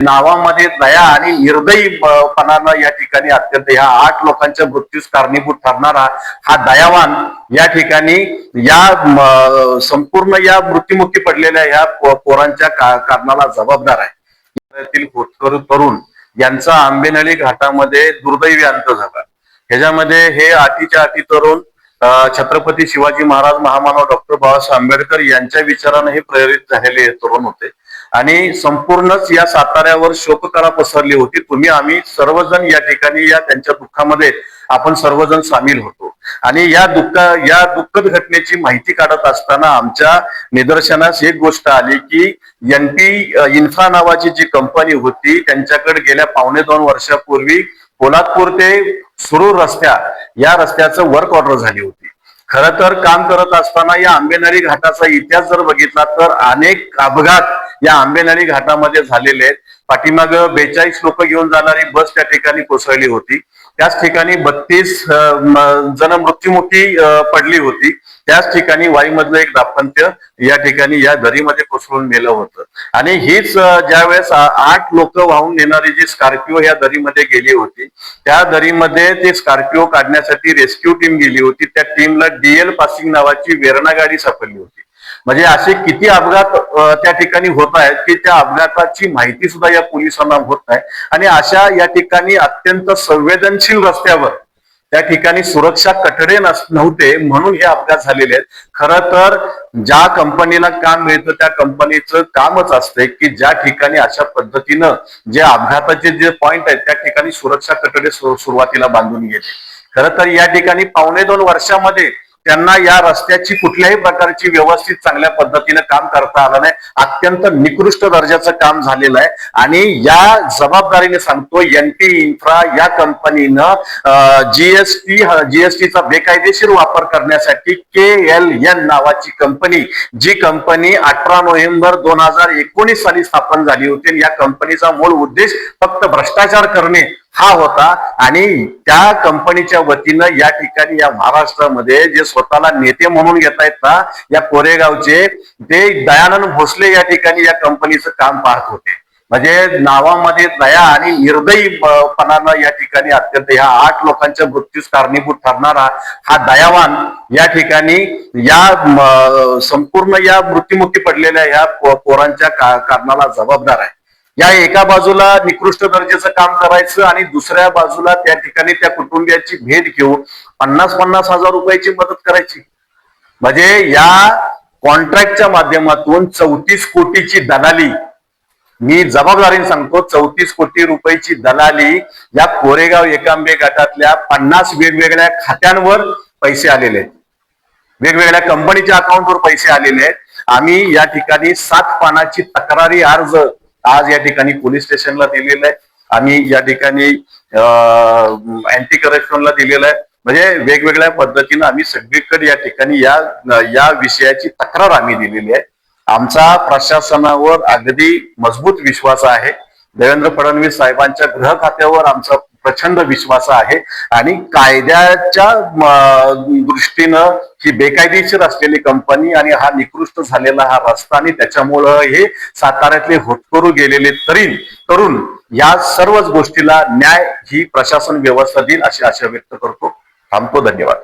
नावामध्ये दया आणि निर्दयीपणानं या ठिकाणी अत्यंत ह्या 8 लोकांच्या मृत्यूस कारणीभूत ठरणारा हा दयावान या ठिकाणी या संपूर्ण या मृत्युमुखी पडलेल्या ह्या पोरांच्या कारणाला जबाबदार आहे। होतकरू तरुण यांचा आंबेनळी घाटामध्ये दुर्दैवी अंत झाला। ह्याच्यामध्ये हे अटीच्या अटी तरुण छत्रपती शिवाजी महाराज महामानव डॉक्टर बाबासाहेब आंबेडकर यांच्या विचाराने हे प्रेरित झालेले तरुण होते आणि संपूर्णच या साताऱ्यावर शोककळा पसरली होती। तुम्ही आम्ही सर्वजण या ठिकाणी या त्यांच्या दुःखामध्ये आपण सर्वजण सामील होतो आणि या दुःखद घटनेची माहिती काढत असताना आमच्या निदर्शनास एक गोष्ट आली की एनपी इन्फ्रा नावाची जी कंपनी होती त्यांच्याकडे गेल्या 2.5 वर्षापूर्वी पोलादपूर ते सुरूर या रस्त्याचं वर्क ऑर्डर झाली होती। खरं तर काम करत असताना या आंबेनळी घाटाचा इतिहास जर बघितला तर अनेक अपघात या आंबेनळी घाटामध्ये झालेले आहेत। पाठीमाग 42 लोक घेऊन जाणारी बस त्या ठिकाणी कोसळली होती। त्याच ठिकाणी 32 जण मृत्युमुखी पडली होती। त्याच ठिकाणी वाईमधलं एक दाम्पत्य या ठिकाणी या दरीमध्ये कोसळून मेलं होतं आणि हीच ज्यावेळेस 8 लोक वाहून नेणारी जी स्कॉर्पिओ या दरीमध्ये गेली होती त्या दरीमध्ये ते स्कॉर्पिओ काढण्यासाठी रेस्क्यू टीम गेली होती। त्या टीमला डीएल पासिंग नावाची वेरणा गाडी सापडली होती। म्हणजे असे किती अपघात त्या ठिकाणी होत आहेत की त्या अपघाताची माहिती सुद्धा या पोलिसांना होत नाही आणि अशा या ठिकाणी अत्यंत संवेदनशील रस्त्यावर त्या ठिकाणी सुरक्षा कठडे नव्हते म्हणून हे अपघात झालेले आहेत। खरं तर ज्या कंपनीला काम मिळतं त्या कंपनीचं कामच असतंय की ज्या ठिकाणी अशा पद्धतीनं जे अपघाताचे जे पॉइंट आहेत त्या ठिकाणी सुरक्षा कठडे सुरुवातीला बांधून गेले। खरं तर या ठिकाणी 2.25 वर्षामध्ये त्यांना या रस्त्याची कुठल्याही प्रकारची व्यवस्थित चांगल्या पद्धतीने काम करता आलं नाही। अत्यंत निकृष्ट दर्जाचं काम झालेलं आहे आणि या जबाबदारीने सांगतो एनपी इन्फ्रा या कंपनीनं जीएसटीचा बेकायदेशीर वापर करण्यासाठी KLN नावाची कंपनी जी कंपनी 18 नोव्हेंबर 2019 साली स्थापन झाली होती। या कंपनीचा मूळ उद्देश फक्त भ्रष्टाचार करणे हा होता आणि त्या कंपनीच्या वतीनं या ठिकाणी या महाराष्ट्रामध्ये जे स्वतःला नेते म्हणून घेता येत ना या कोरेगावचे ते दयानंद भोसले या ठिकाणी या कंपनीचं काम पाहत होते। म्हणजे नावामध्ये दया आणि निर्दयीपणानं या ठिकाणी अत्यंत ह्या 8 लोकांच्या मृत्यूस कारणीभूत ठरणारा हा दयावान या ठिकाणी या संपूर्ण या मृत्युमुखी पडलेल्या ह्या पोरांच्या कारणाला जबाबदार आहे। या एका बाजूला निकृष्ट दर्जाचं काम करायचं आणि दुसऱ्या बाजूला त्या ठिकाणी त्या कुटुंबियाची भेट घेऊन 50-50 हजार रुपयाची मदत करायची। म्हणजे या कॉन्ट्रॅक्टच्या माध्यमातून 34 कोटीची दलाली, मी जबाबदारीने सांगतो 34 कोटी रुपयाची दलाली या कोरेगाव एकांबे गटातल्या 50 वेगवेगळ्या खात्यांवर पैसे आलेले आहेत। वेगवेगळ्या कंपनीच्या अकाउंटवर पैसे आलेले आहेत। आम्ही या ठिकाणी 7 पानाची तक्रारी अर्ज आज या ठिकाणी पोलीस स्टेशनला दिलेला आहे। आम्ही या ठिकाणी अँटी करप्शनला दिलेला आहे। म्हणजे वेगवेगळ्या पद्धतीने आम्ही सगळीकडे या ठिकाणी या विषयाची तक्रार आम्ही दिलेली आहे। आमचा प्रशासनावर अगदी मजबूत विश्वास आहे। देवेंद्र फडणवीस साहेबांच्या गृह खात्यावर आमचा प्रचंड विश्वास आहे आणि कायद्याच्या दृष्टीनं ही बेकायदेशीर असलेली कंपनी आणि हा निकृष्ट झालेला हा रस्ता आणि त्याच्यामुळं हे साताऱ्यातले होतकरू गेलेले तरुण या सर्वच गोष्टीला न्याय ही प्रशासन व्यवस्था देईल अशी आशा व्यक्त करतो। थांबतो। धन्यवाद।